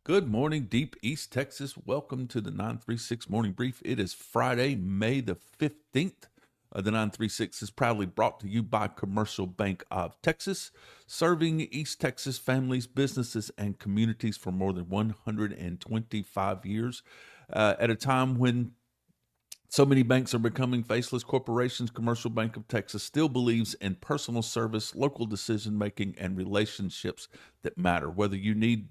Good morning, Deep East Texas. Welcome to the 936 Morning Brief. It is Friday, May the 15th. The 936 is proudly brought to you by Commercial Bank of Texas, serving East Texas families, businesses, and communities for more than 125 years. At a time when so many banks are becoming faceless corporations, Commercial Bank of Texas still believes in personal service, local decision making, and relationships that matter. Whether you need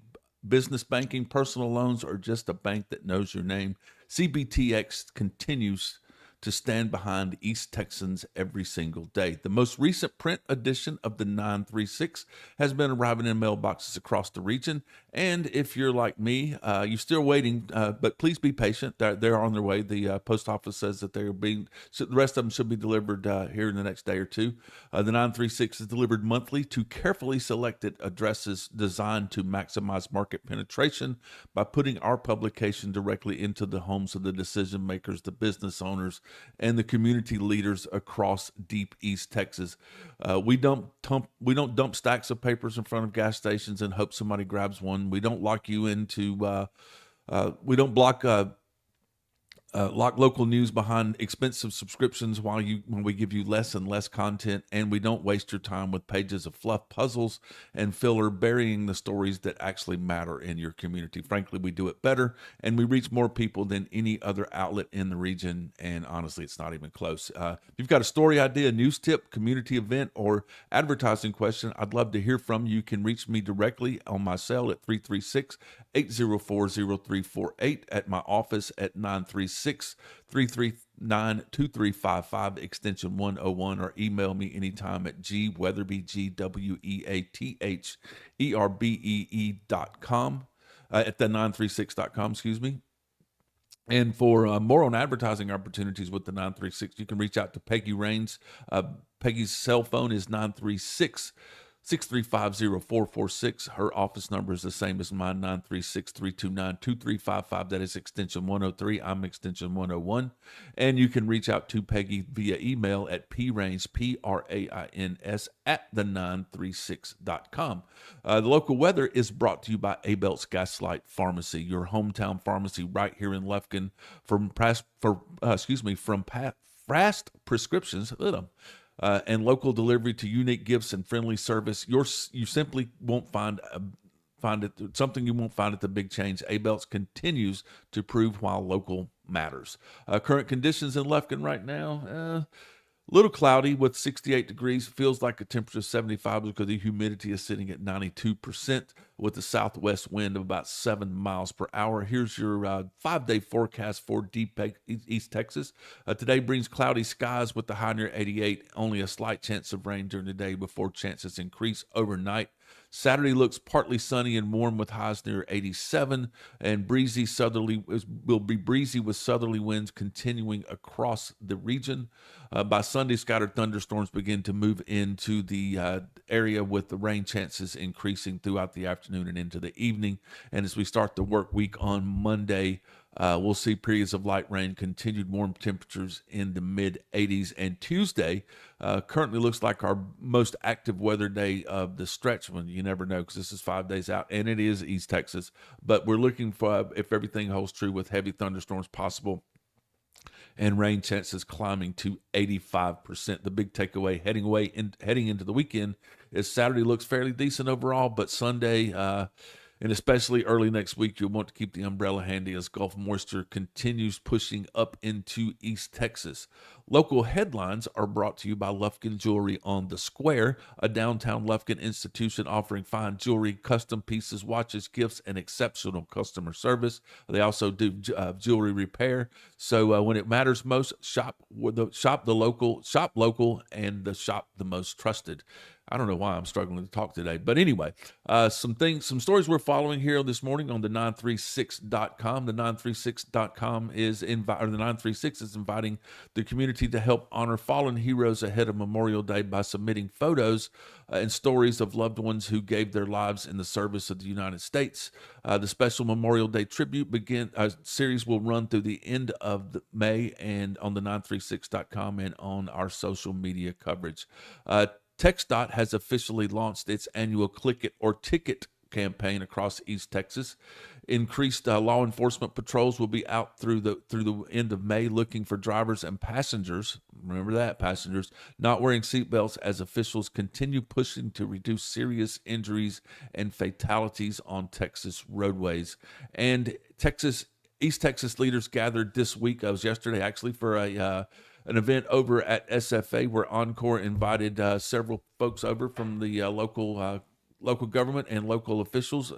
business banking, personal loans, or just a bank that knows your name, CBTX continues to stand behind East Texans every single day. The most recent print edition of the 936 has been arriving in mailboxes across the region. And if you're like me, you're still waiting, but please be patient. They're on their way. The post office says that the rest of them should be delivered here in the next day or two. The 936 is delivered monthly to carefully selected addresses designed to maximize market penetration by putting our publication directly into the homes of the decision makers, the business owners, and the community leaders across Deep East Texas. We don't dump stacks of papers in front of gas stations and hope somebody grabs one. We don't lock you into. We don't lock local news behind expensive subscriptions when we give you less and less content, and we don't waste your time with pages of fluff puzzles and filler burying the stories that actually matter in your community. Frankly, we do it better, and we reach more people than any other outlet in the region, and honestly, it's not even close. If you've got a story idea, news tip, community event, or advertising question, I'd love to hear from you. You can reach me directly on my cell at 336-804-0348, at my office at 936-339-2355, extension 101, or email me anytime at gweatherby, GWEATHERBEE.com, at the 936.com, excuse me. And for more on advertising opportunities with the 936, you can reach out to Peggy Rains. Peggy's cell phone is 936-635-0446. Her office number is the same as mine, 936-329-2355. That is extension 103. I'm extension 101. And you can reach out to Peggy via email at prains, Prains, at the936.com. The local weather is brought to you by Abel's Gaslight Pharmacy, your hometown pharmacy right here in Lufkin. From fast prescriptions, and local delivery to unique gifts and friendly service, you simply won't find it something you won't find at the big chains. Abel's continues to prove why local matters. Current conditions in Lufkin right now, little cloudy with 68 degrees. Feels like a temperature of 75 because the humidity is sitting at 92% with a southwest wind of about 7 miles per hour. Here's your 5-day forecast for Deep East Texas. Today brings cloudy skies with the high near 88. Only a slight chance of rain during the day before chances increase overnight. Saturday looks partly sunny and warm with highs near 87, and will be breezy with southerly winds continuing across the region. By Sunday, scattered thunderstorms begin to move into the area, with the rain chances increasing throughout the afternoon and into the evening. And as we start the work week on Monday, we'll see periods of light rain, continued warm temperatures in the mid 80s. And Tuesday currently looks like our most active weather day of the stretch. When you never know, because this is 5 days out and it is East Texas. But we're looking for, if everything holds true, with heavy thunderstorms possible and rain chances climbing to 85%. The big takeaway heading into the weekend is Saturday looks fairly decent overall, but Sunday, and especially early next week, you'll want to keep the umbrella handy as Gulf moisture continues pushing up into East Texas. Local headlines are brought to you by Lufkin Jewelry on the Square, a downtown Lufkin institution offering fine jewelry, custom pieces, watches, gifts, and exceptional customer service. They also do jewelry repair. So when it matters most, shop local, and the shop the most trusted. I don't know why I'm struggling to talk today. But anyway, some stories we're following here this morning on the 936.com. The 936.com the 936 is inviting the community to help honor fallen heroes ahead of Memorial Day by submitting photos and stories of loved ones who gave their lives in the service of the United States. The special Memorial Day tribute series will run through the end of May, and on the 936.com and on our social media coverage. TxDOT has officially launched its annual Click It or Ticket campaign across East Texas. Increased law enforcement patrols will be out through the end of May, looking for drivers and passengers. Remember that, passengers not wearing seatbelts, as officials continue pushing to reduce serious injuries and fatalities on Texas roadways. And East Texas leaders gathered this week. I was yesterday actually for an event over at SFA where Encore invited several folks over from the local government and local officials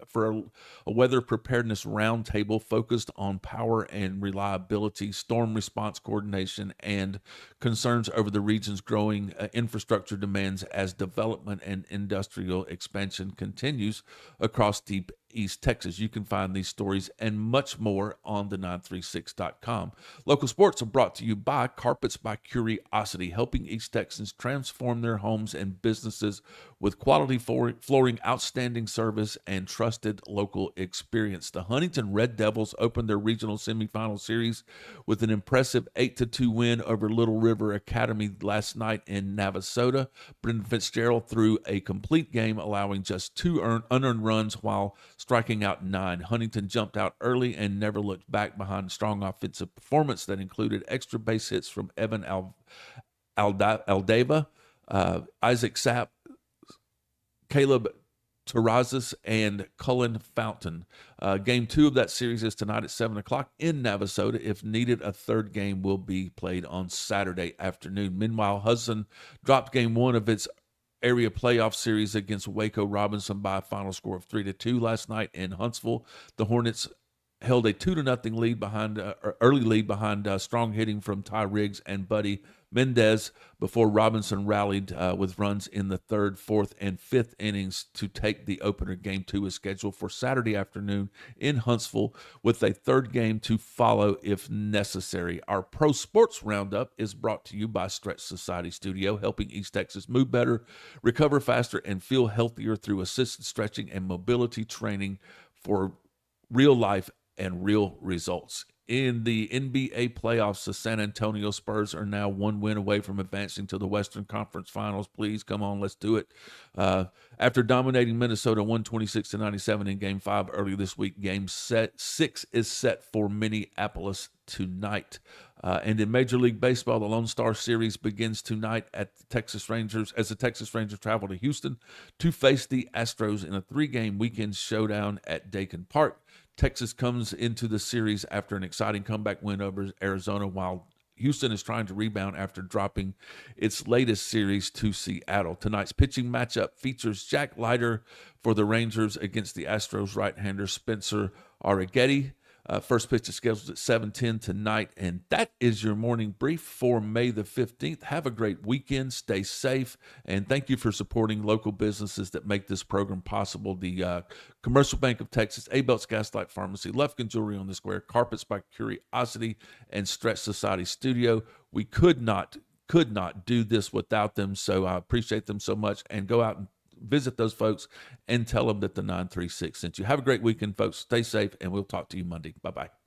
for a weather preparedness roundtable focused on power and reliability, storm response coordination, and concerns over the region's growing infrastructure demands as development and industrial expansion continues across deep East Texas. You can find these stories and much more on the936.com. Local sports are brought to you by Carpets by Curiosity, helping East Texans transform their homes and businesses with quality flooring, outstanding service, and trusted local experience. The Huntington Red Devils opened their regional semifinal series with an impressive 8-2 win over Little River Academy last night in Navasota. Brendan Fitzgerald threw a complete game, allowing just 2 unearned runs while striking out 9. Huntington jumped out early and never looked back behind a strong offensive performance that included extra base hits from Evan Aldava, Isaac Sapp, Caleb Terrazas, and Cullen Fountain. Game 2 of that series is tonight at 7 o'clock in Navasota. If needed, a third game will be played on Saturday afternoon. Meanwhile, Hudson dropped game 1 of its area playoff series against Waco Robinson by a final score of 3-2 last night in Huntsville. The Hornets held a 2-0 lead behind early lead behind strong hitting from Ty Riggs and Buddy Mendez before Robinson rallied with runs in the 3rd, 4th, and 5th innings to take the opener. Game 2 is scheduled for Saturday afternoon in Huntsville, with a third game to follow if necessary. Our Pro Sports Roundup is brought to you by Stretch Society Studio, helping East Texas move better, recover faster, and feel healthier through assisted stretching and mobility training for real life and real results. In the NBA playoffs, the San Antonio Spurs are now 1 win away from advancing to the Western Conference Finals. Please, come on, let's do it. After dominating Minnesota 126-97 in Game 5 earlier this week, Game 6 is set for Minneapolis tonight. And in Major League Baseball, the Lone Star Series begins tonight at the Texas Rangers as the Texas Rangers travel to Houston to face the Astros in a 3-game weekend showdown at Dakin Park. Texas comes into the series after an exciting comeback win over Arizona, while Houston is trying to rebound after dropping its latest series to Seattle. Tonight's pitching matchup features Jack Leiter for the Rangers against the Astros right-hander Spencer Arrighetti. First pitch is scheduled at 7:10 tonight, and that is your morning brief for May the 15th. Have a great weekend. Stay safe, and thank you for supporting local businesses that make this program possible. The Commercial Bank of Texas, Abel's Gaslight Pharmacy, Lufkin Jewelry on the Square, Carpets by Curiosity, and Stretch Society Studio. We could not do this without them, so I appreciate them so much, and go out and visit those folks and tell them that the 936 sent you. Have a great weekend, folks. Stay safe, and we'll talk to you Monday. Bye-bye.